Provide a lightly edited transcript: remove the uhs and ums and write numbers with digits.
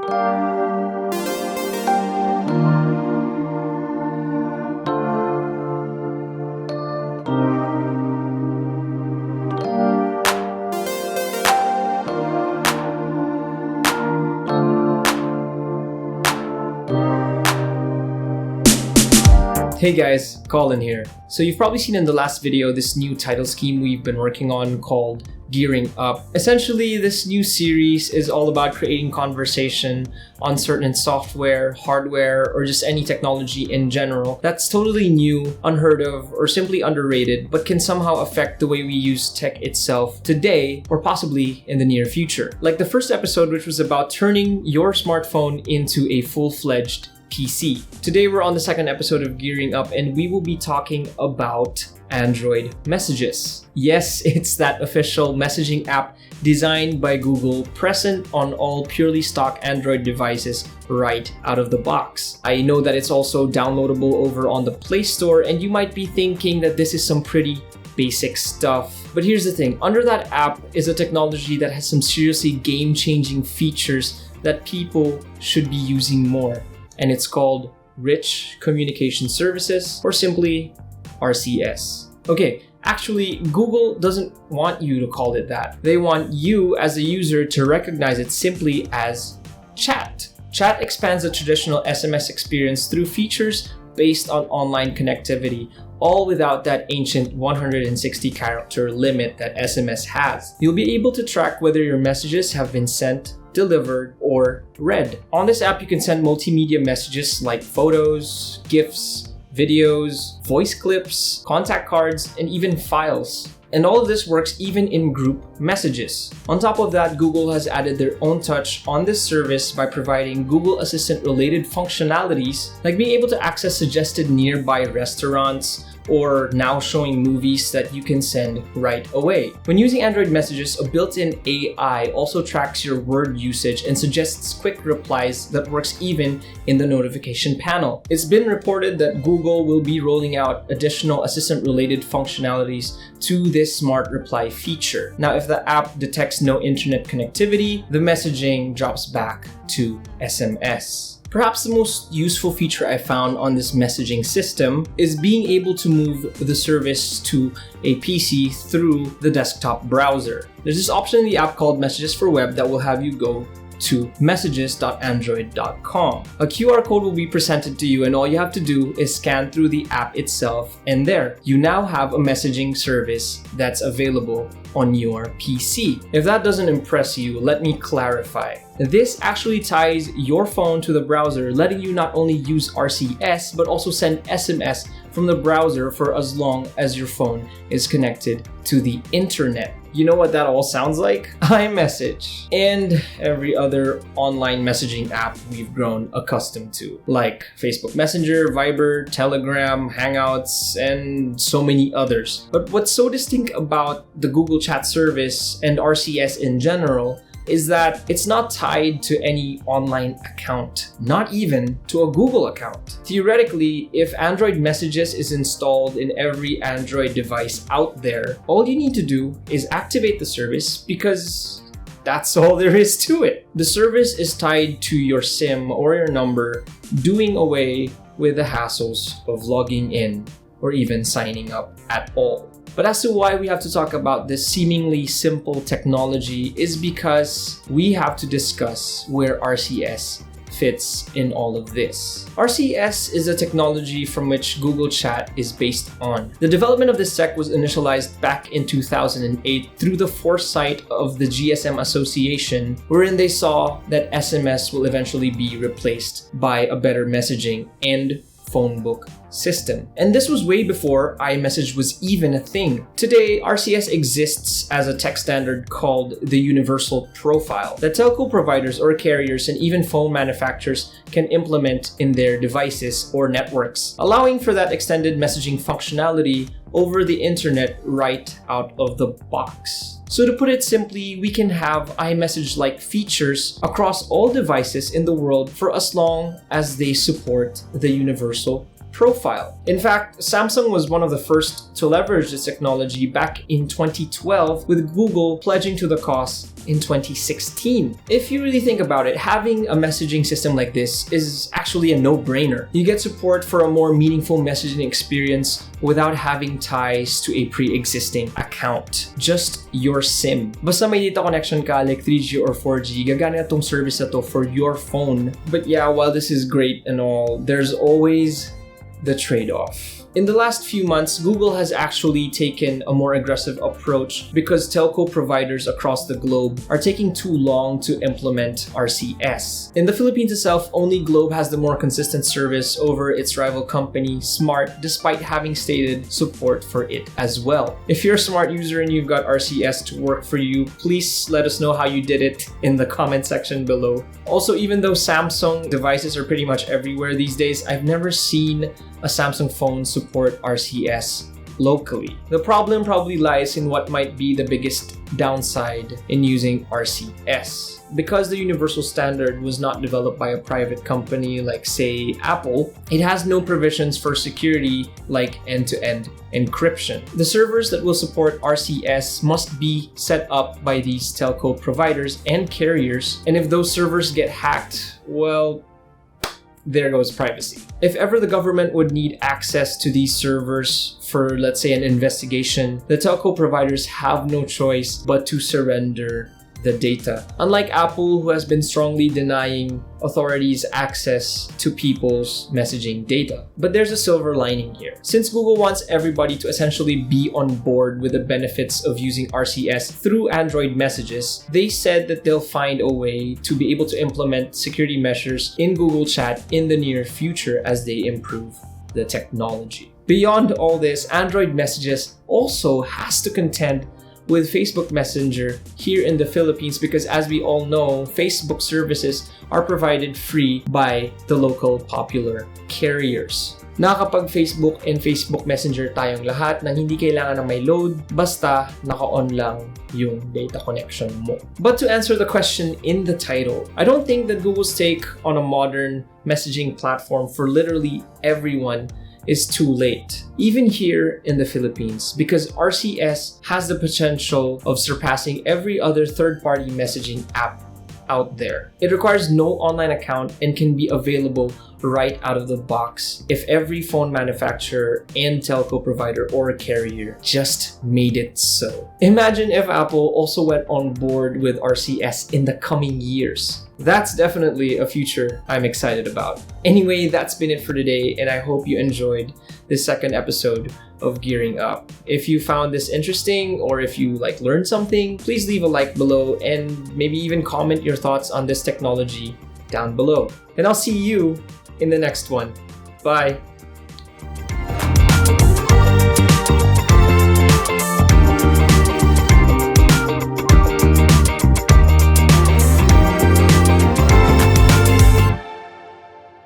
Hey guys, Colin here. So you've probably seen in the last video this new title scheme we've been working on called Gearing Up. Essentially, this new series is all about creating conversation on certain software, hardware, or just any technology in general that's totally new, unheard of, or simply underrated, but can somehow affect the way we use tech itself today or possibly in the near future. Like the first episode, which was about turning your smartphone into a full-fledged PC. Today we're on the second episode of Gearing Up and we will be talking about Android messages. Yes, it's that official messaging app designed by Google, present on all purely stock Android devices right out of the box. I know that it's also downloadable over on the Play Store, and you might be thinking that this is some pretty basic stuff. But here's the thing, under that app is a technology that has some seriously game-changing features that people should be using more. And it's called Rich Communication Services, or simply RCS. Okay, actually, Google doesn't want you to call it that. They want you as a user to recognize it simply as chat. Chat expands the traditional SMS experience through features based on online connectivity, all without that ancient 160 character limit that SMS has. You'll be able to track whether your messages have been sent, delivered, or read. On this app, you can send multimedia messages like photos, GIFs, videos, voice clips, contact cards, and even files. And all of this works even in group messages. On top of that, Google has added their own touch on this service by providing Google Assistant related functionalities, like being able to access suggested nearby restaurants, or now showing movies that you can send right away. When using Android messages, a built-in AI also tracks your word usage and suggests quick replies that works even in the notification panel. It's been reported that Google will be rolling out additional assistant-related functionalities to this smart reply feature. Now, if the app detects no internet connectivity, the messaging drops back to SMS. Perhaps the most useful feature I found on this messaging system is being able to move the service to a PC through the desktop browser. There's this option in the app called Messages for Web that will have you go to messages.android.com. A QR code will be presented to you, and all you have to do is scan through the app itself, and there, you now have a messaging service that's available on your PC. If that doesn't impress you, let me clarify. This actually ties your phone to the browser, letting you not only use RCS, but also send SMS from the browser for as long as your phone is connected to the internet. You know what that all sounds like? iMessage and every other online messaging app we've grown accustomed to, like Facebook Messenger, Viber, Telegram, Hangouts, and so many others. But what's so distinct about the Google Chat service and RCS in general is that it's not tied to any online account, not even to a Google account. Theoretically, if Android Messages is installed in every Android device out there, all you need to do is activate the service, because that's all there is to it. The service is tied to your SIM or your number, doing away with the hassles of logging in or even signing up at all. But as to why we have to talk about this seemingly simple technology is because we have to discuss where RCS fits in all of this. RCS is a technology from which Google Chat is based on. The development of this tech was initialized back in 2008 through the foresight of the GSM Association, wherein they saw that SMS will eventually be replaced by a better messaging and phone book system. And this was way before iMessage was even a thing. Today, RCS exists as a tech standard called the Universal Profile that telco providers or carriers and even phone manufacturers can implement in their devices or networks, allowing for that extended messaging functionality over the internet right out of the box. So to put it simply, we can have iMessage-like features across all devices in the world for as long as they support the Universal profile. In fact, Samsung was one of the first to leverage this technology back in 2012, with Google pledging to the cause in 2016. If you really think about it, having a messaging system like this is actually a no-brainer. You get support for a more meaningful messaging experience without having ties to a pre-existing account. Just your SIM. Basta may data connection ka like 3G or 4G, gagana itong service na to for your phone. But yeah, while this is great and all, there's always the trade-off. In the last few months, Google has actually taken a more aggressive approach because telco providers across the globe are taking too long to implement RCS. In the Philippines itself, only Globe has the more consistent service over its rival company, Smart, despite having stated support for it as well. If you're a Smart user and you've got RCS to work for you, please let us know how you did it in the comment section below. Also, even though Samsung devices are pretty much everywhere these days, I've never seen a Samsung phone support RCS locally. The problem probably lies in what might be the biggest downside in using RCS. Because the universal standard was not developed by a private company like, say, Apple, it has no provisions for security like end-to-end encryption. The servers that will support RCS must be set up by these telco providers and carriers, and if those servers get hacked, well, there goes privacy. If ever the government would need access to these servers for, let's say, an investigation, the telco providers have no choice but to surrender the data. Unlike Apple, who has been strongly denying authorities access to people's messaging data. But there's a silver lining here. Since Google wants everybody to essentially be on board with the benefits of using RCS through Android messages, they said that they'll find a way to be able to implement security measures in Google Chat in the near future as they improve the technology. Beyond all this, Android messages also has to contend with Facebook Messenger here in the Philippines because, as we all know, Facebook services are provided free by the local popular carriers. Nakakapag-Facebook and Facebook Messenger tayong lahat nang hindi kailangan ng may load, basta naka-on lang yung data connection mo. But to answer the question in the title, I don't think that Google's take on a modern messaging platform for literally everyone is too late, even here in the Philippines, because RCS has the potential of surpassing every other third-party messaging app out there. It requires no online account and can be available right out of the box if every phone manufacturer and telco provider or carrier just made it so. Imagine if Apple also went on board with RCS in the coming years. That's definitely a future I'm excited about. Anyway, that's been it for today, and I hope you enjoyed this second episode of Gearing Up. If you found this interesting or if you learned something, please leave a like below and maybe even comment your thoughts on this technology down below. And I'll see you in the next one. Bye.